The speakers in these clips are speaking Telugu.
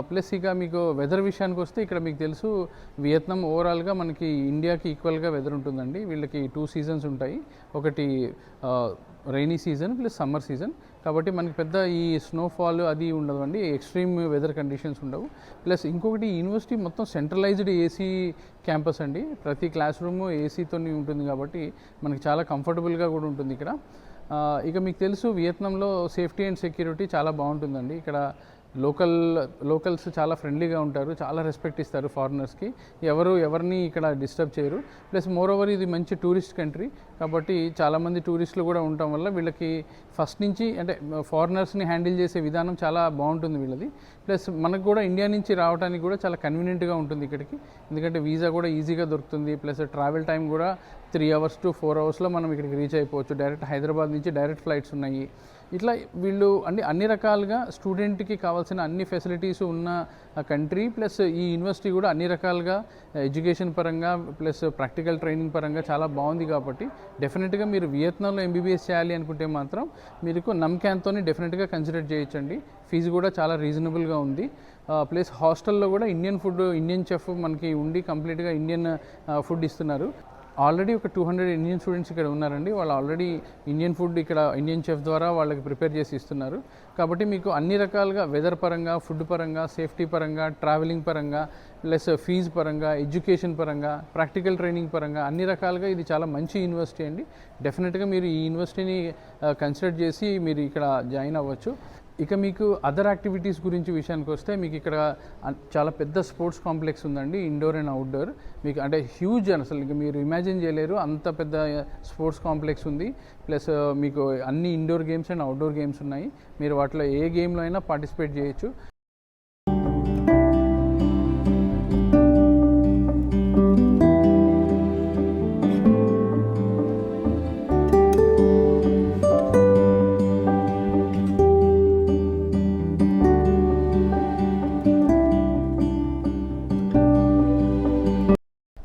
ప్లస్ ఇక మీకు వెదర్ విషయానికి వస్తే ఇక్కడ మీకు తెలుసు వియత్నాం ఓవరాల్గా మనకి ఇండియాకి ఈక్వల్గా వెదర్ ఉంటుందండి. వీళ్ళకి 2 సీజన్స్ ఉంటాయి. ఒకటి rainy season plus summer season. కాబట్టి మనకి పెద్ద ఈ స్నోఫాల్ అది ఉండదండి, ఎక్స్ట్రీమ్ వెదర్ కండిషన్స్ ఉండవు. ప్లస్ ఇంకొకటి యూనివర్సిటీ మొత్తం సెంట్రలైజ్డ్ ఏసీ క్యాంపస్ అండి. ప్రతి క్లాస్ రూమ్ ఏసీతో ఉంటుంది కాబట్టి మనకి చాలా కంఫర్టబుల్గా కూడా ఉంటుంది ఇక్కడ. ఇక మీకు తెలుసు వియత్నాంలో సేఫ్టీ అండ్ సెక్యూరిటీ చాలా బాగుంటుందండి. ఇక్కడ లోకల్స్ చాలా ఫ్రెండ్లీగా ఉంటారు, చాలా రెస్పెక్ట్ ఇస్తారు ఫారినర్స్కి. ఎవరిని ఇక్కడ డిస్టర్బ్ చేయరు. ప్లస్ మోర్ ఓవర్ ఇది మంచి టూరిస్ట్ కంట్రీ కాబట్టి చాలామంది టూరిస్టులు కూడా ఉండటం వల్ల వీళ్ళకి ఫస్ట్ నుంచి అంటే ఫారినర్స్ని హ్యాండిల్ చేసే విధానం చాలా బాగుంటుంది వీళ్ళది. ప్లస్ మనకు కూడా ఇండియా నుంచి రావడానికి కూడా చాలా కన్వీనియంట్గా ఉంటుంది ఇక్కడికి, ఎందుకంటే వీసా కూడా ఈజీగా దొరుకుతుంది. ప్లస్ ట్రావెల్ టైం కూడా 3 hours to 4 hours మనం ఇక్కడికి రీచ్ అయిపోవచ్చు. డైరెక్ట్ హైదరాబాద్ నుంచి డైరెక్ట్ ఫ్లైట్స్ ఉన్నాయి. ఇట్లా వీళ్ళు అన్ని రకాలుగా స్టూడెంట్కి కావాల్సిన అన్ని ఫెసిలిటీస్ ఉన్న కంట్రీ. ప్లస్ ఈ యూనివర్సిటీ కూడా అన్ని రకాలుగా ఎడ్యుకేషన్ పరంగా ప్లస్ ప్రాక్టికల్ ట్రైనింగ్ పరంగా చాలా బాగుంది. కాబట్టి డెఫినెట్గా మీరు వియత్నాంలో ఎంబీబీఎస్ చేయాలి అనుకుంటే మాత్రం మీకు నమ్క్యాన్తోని డెఫినెట్గా కన్సిడర్ చేయొచ్చండి. ఫీజు కూడా చాలా రీజనబుల్గా ఉంది. ప్లస్ హాస్టల్లో కూడా ఇండియన్ చెఫ్ మనకి ఉండి కంప్లీట్గా ఇండియన్ ఫుడ్ ఇస్తున్నారు. ఆల్రెడీ ఒక 200 ఇండియన్ స్టూడెంట్స్ ఇక్కడ ఉన్నారండి. వాళ్ళు ఆల్రెడీ ఇండియన్ ఫుడ్ ఇక్కడ ఇండియన్ చెఫ్ ద్వారా వాళ్ళకి ప్రిపేర్ చేసి ఇస్తున్నారు. కాబట్టి మీకు అన్ని రకాలుగా వెదర్ పరంగా, ఫుడ్ పరంగా, సేఫ్టీ పరంగా, ట్రావెలింగ్ పరంగా, ప్లస్ ఫీజు పరంగా, ఎడ్యుకేషన్ పరంగా, ప్రాక్టికల్ ట్రైనింగ్ పరంగా అన్ని రకాలుగా ఇది చాలా మంచి యూనివర్సిటీ అండి. డెఫినెట్గా మీరు ఈ యూనివర్సిటీని కన్సిడర్ చేసి మీరు ఇక్కడ జాయిన్ అవ్వచ్చు. ఇక మీకు అదర్ యాక్టివిటీస్ గురించి విషయానికి వస్తే మీకు ఇక్కడ చాలా పెద్ద స్పోర్ట్స్ కాంప్లెక్స్ ఉందండి, ఇండోర్ అండ్ అవుట్డోర్. మీకు అంటే హ్యూజ్ అసలు ఇక మీరు ఇమాజిన్ చేయలేరు అంత పెద్ద స్పోర్ట్స్ కాంప్లెక్స్ ఉంది. ప్లస్ మీకు అన్ని indoor games and outdoor games ఉన్నాయి. మీరు వాటిలో ఏ గేమ్లో అయినా పార్టిసిపేట్ చేయొచ్చు.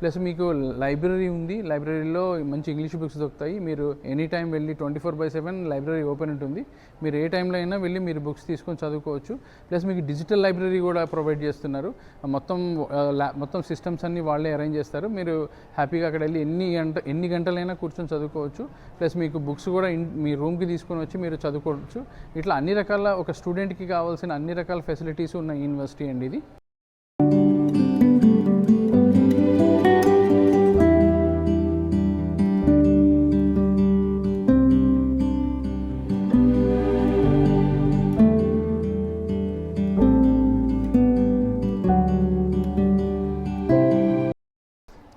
ప్లస్ మీకు లైబ్రరీ ఉంది. లైబ్రరీలో మంచి ఇంగ్లీష్ బుక్స్ దొరుకుతాయి. మీరు ఎనీ టైం వెళ్ళి 24/7 లైబ్రరీ ఓపెన్ ఉంటుంది. మీరు ఏ టైంలో అయినా వెళ్ళి మీరు బుక్స్ తీసుకొని చదువుకోవచ్చు. ప్లస్ మీకు డిజిటల్ లైబ్రరీ కూడా ప్రొవైడ్ చేస్తున్నారు. మొత్తం సిస్టమ్స్ అన్నీ వాళ్ళే అరేంజ్ చేస్తారు. మీరు హ్యాపీగా అక్కడ వెళ్ళి ఎన్ని గంటలైనా కూర్చొని చదువుకోవచ్చు. ప్లస్ మీకు బుక్స్ కూడా మీ రూమ్కి తీసుకొని వచ్చి మీరు చదువుకోవచ్చు. ఇట్లా అన్ని రకాల ఒక స్టూడెంట్కి కావాల్సిన అన్ని రకాల ఫెసిలిటీస్ ఉన్న యూనివర్సిటీ అండి ఇది.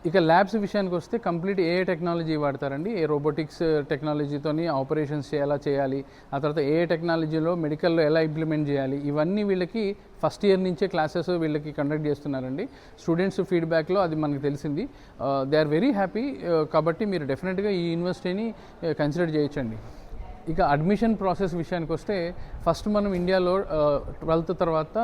ఇక ల్యాబ్స్ విషయానికి వస్తే కంప్లీట్ ఏఐ టెక్నాలజీ వాడతారండి. రోబోటిక్స్ టెక్నాలజీతోని ఆపరేషన్స్ ఎలా చేయాలి, ఆ తర్వాత ఏఐ టెక్నాలజీలో మెడికల్లో ఎలా ఇంప్లిమెంట్ చేయాలి, ఇవన్నీ వీళ్ళకి ఫస్ట్ ఇయర్ నుంచే క్లాసెస్ వీళ్ళకి కండక్ట్ చేస్తున్నారండి. స్టూడెంట్స్ ఫీడ్బ్యాక్లో అది మనకు తెలిసింది. They are very happy. కాబట్టి మీరు డెఫినెట్గా ఈ యూనివర్సిటీని కన్సిడర్ చేయొచ్చండి. ఇక అడ్మిషన్ ప్రాసెస్ విషయానికి వస్తే ఫస్ట్ మనం ఇండియాలో 12th తర్వాత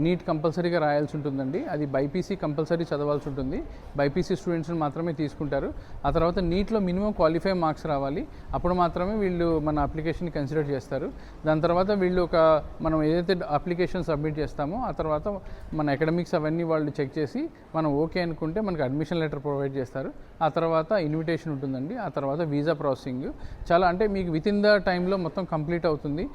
నీట్ కంపల్సరీగా రాయాల్సి ఉంటుందండి. అది బైపీసీ కంపల్సరీ చదవాల్సి ఉంటుంది. బైపీసీ స్టూడెంట్స్ని మాత్రమే తీసుకుంటారు. ఆ తర్వాత నీట్లో మినిమం క్వాలిఫై మార్క్స్ రావాలి. అప్పుడు మాత్రమే వీళ్ళు మన అప్లికేషన్ని కన్సిడర్ చేస్తారు. దాని తర్వాత వీళ్ళు మనం ఏదైతే అప్లికేషన్ సబ్మిట్ చేస్తామో ఆ తర్వాత మన అకాడమిక్స్ అవన్నీ వాళ్ళు చెక్ చేసి మనం ఓకే అనుకుంటే మనకు అడ్మిషన్ లెటర్ ప్రొవైడ్ చేస్తారు. ఆ తర్వాత ఇన్విటేషన్ ఉంటుందండి. ఆ తర్వాత వీసా ప్రాసెసింగ్ చాలా అంటే మీకు విత్ ఇన్ ద టైంలో మొత్తం కంప్లీట్ అవుతుంది.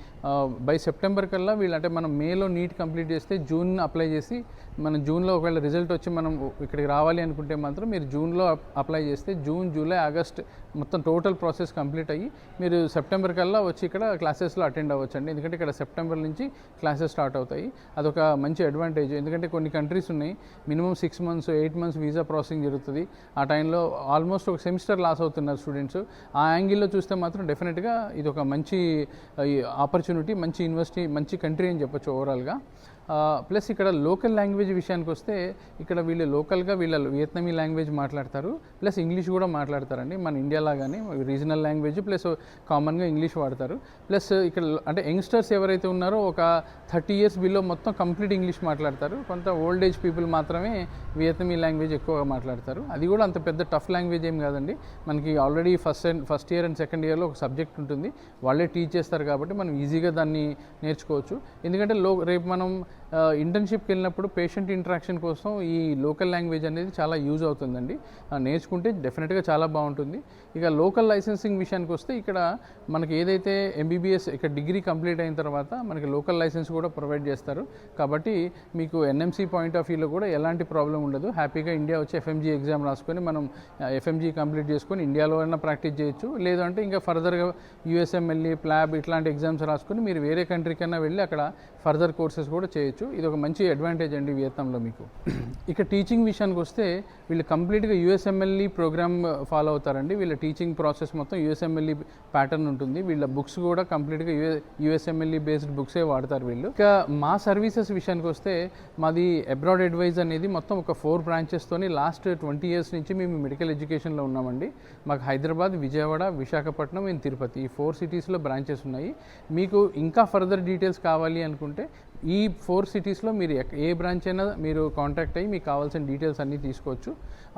బై సెప్టెంబర్ కల్లా వీళ్ళు మనం మేలో నీట్ కంప్లీట్ చేస్తే జూన్ అప్లై చేసి మనం జూన్లో ఒకవేళ రిజల్ట్ వచ్చి మనం ఇక్కడికి రావాలి అనుకుంటే మాత్రం మీరు జూన్లో అప్లై చేస్తే జూన్, జూలై, ఆగస్ట్ మొత్తం టోటల్ ప్రాసెస్ కంప్లీట్ అయ్యి మీరు సెప్టెంబర్ కల్లా వచ్చి ఇక్కడ క్లాసెస్లో అటెండ్ అవ్వచ్చండి. ఎందుకంటే ఇక్కడ సెప్టెంబర్ నుంచి క్లాసెస్ స్టార్ట్ అవుతాయి. అదొక మంచి అడ్వాంటేజ్. ఎందుకంటే కొన్ని కంట్రీస్ ఉన్నాయి minimum 6 months 8 months visa processing జరుగుతుంది. ఆ టైంలో ఆల్మోస్ట్ ఒక సెమిస్టర్ లాస్ అవుతున్నారు స్టూడెంట్స్. ఆ యాంగిల్లో చూస్తే మాత్రం డెఫినెట్గా ఇది ఒక మంచి ఆపర్చునిటీ, మంచి యూనివర్సిటీ, మంచి కంట్రీ అని చెప్పొచ్చు ఓవరాల్గా. ప్లస్ ఇక్కడ లోకల్ లాంగ్వేజ్ విషయానికి వస్తే ఇక్కడ వీళ్ళు లోకల్గా వియత్నామీ లాంగ్వేజ్ మాట్లాడతారు. ప్లస్ ఇంగ్లీష్ కూడా మాట్లాడతారండి. మన ఇండియా లాగానే రీజనల్ లాంగ్వేజ్ ప్లస్ కామన్గా ఇంగ్లీష్ వాడతారు. ప్లస్ ఇక్కడ అంటే యంగ్స్టర్స్ ఎవరైతే ఉన్నారో ఒక 30 years బిలో మొత్తం కంప్లీట్ ఇంగ్లీష్ మాట్లాడతారు. కొంత ఓల్డ్ ఏజ్ పీపుల్ మాత్రమే వియత్నామీ లాంగ్వేజ్ ఎక్కువగా మాట్లాడతారు. అది కూడా అంత పెద్ద టఫ్ లాంగ్వేజ్ ఏం కాదండి. మనకి already first year and second ఇయర్లో ఒక సబ్జెక్ట్ ఉంటుంది, వాళ్ళే టీచ్ చేస్తారు. కాబట్టి మనం ఈజీగా దాన్ని నేర్చుకోవచ్చు. ఎందుకంటే రేపు మనం ఇంటర్న్షిప్కి వెళ్ళినప్పుడు పేషెంట్ ఇంటరాక్షన్ కోసం ఈ లోకల్ లాంగ్వేజ్ అనేది చాలా యూజ్ అవుతుందండి. నేర్చుకుంటే డెఫినెట్గా చాలా బాగుంటుంది. ఇక లోకల్ లైసెన్సింగ్ విషయానికి వస్తే ఇక్కడ మనకి ఏదైతే ఎంబీబీఎస్ ఇక్కడ డిగ్రీ కంప్లీట్ అయిన తర్వాత మనకి లోకల్ లైసెన్స్ కూడా ప్రొవైడ్ చేస్తారు. కాబట్టి మీకు ఎన్ఎంసీ పాయింట్ ఆఫ్ వ్యూలో కూడా ఎలాంటి ప్రాబ్లం ఉండదు. హ్యాపీగా ఇండియా వచ్చి ఎఫ్ఎంజీ ఎగ్జామ్ రాసుకొని మనం ఎఫ్ఎంజీ కంప్లీట్ చేసుకొని ఇండియాలో అయినా ప్రాక్టీస్ చేయొచ్చు. లేదంటే ఇంకా ఫర్దర్గా యూఎస్ఎంఎల్ఈ ప్లాబ్ ఇట్లాంటి ఎగ్జామ్స్ రాసుకొని మీరు వేరే కంట్రీకైనా వెళ్ళి అక్కడ ఫర్దర్ కోర్సెస్ కూడా చేయొచ్చు. ఇది ఒక మంచి అడ్వాంటేజ్ అండి వియత్నాంలో మీకు. ఇక టీచింగ్ విషయానికి వస్తే వీళ్ళు కంప్లీట్గా యూఎస్ఎంఎల్ఈ ప్రోగ్రామ్ ఫాలో అవుతారండి. వీళ్ళ టీచింగ్ ప్రాసెస్ మొత్తం యూఎస్ఎంఎల్ఈ ప్యాటర్న్ ఉంటుంది. వీళ్ళ బుక్స్ కూడా కంప్లీట్గా యూఎస్ఎంఎల్ఈ బేస్డ్ బుక్సే వాడతారు వీళ్ళు. ఇక మా సర్వీసెస్ విషయానికి వస్తే మాది అబ్రాడ్ అడ్వైజ్ అనేది మొత్తం ఒక 4 బ్రాంచెస్తోని లాస్ట్ 20 years నుంచి మేము మెడికల్ ఎడ్యుకేషన్లో ఉన్నామండి. మాకు హైదరాబాద్, విజయవాడ, విశాఖపట్నం అండ్ తిరుపతి ఈ 4 cities బ్రాంచెస్ ఉన్నాయి. మీకు ఇంకా ఫర్దర్ డీటెయిల్స్ కావాలి అనుకుంటే ఈ 4 cities మీరు ఏ బ్రాంచ్ అయినా మీరు కాంటాక్ట్ అయ్యి మీకు కావాల్సిన డీటెయిల్స్ అన్నీ తీసుకోవచ్చు.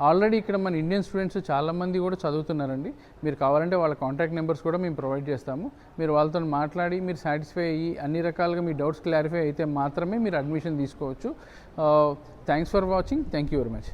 ఆల్రెడీ ఇక్కడ మన ఇండియన్ స్టూడెంట్స్ చాలామంది కూడా చదువుతున్నారండి. మీరు కావాలంటే వాళ్ళ కాంటాక్ట్ నెంబర్స్ కూడా మేము ప్రొవైడ్ చేస్తాము. మీరు వాళ్ళతో మాట్లాడి మీరు సాటిస్ఫై అయ్యి అన్ని రకాలుగా మీ డౌట్స్ క్లారిఫై అయితే మాత్రమే మీరు అడ్మిషన్ తీసుకోవచ్చు. Thanks for watching. Thank you very much.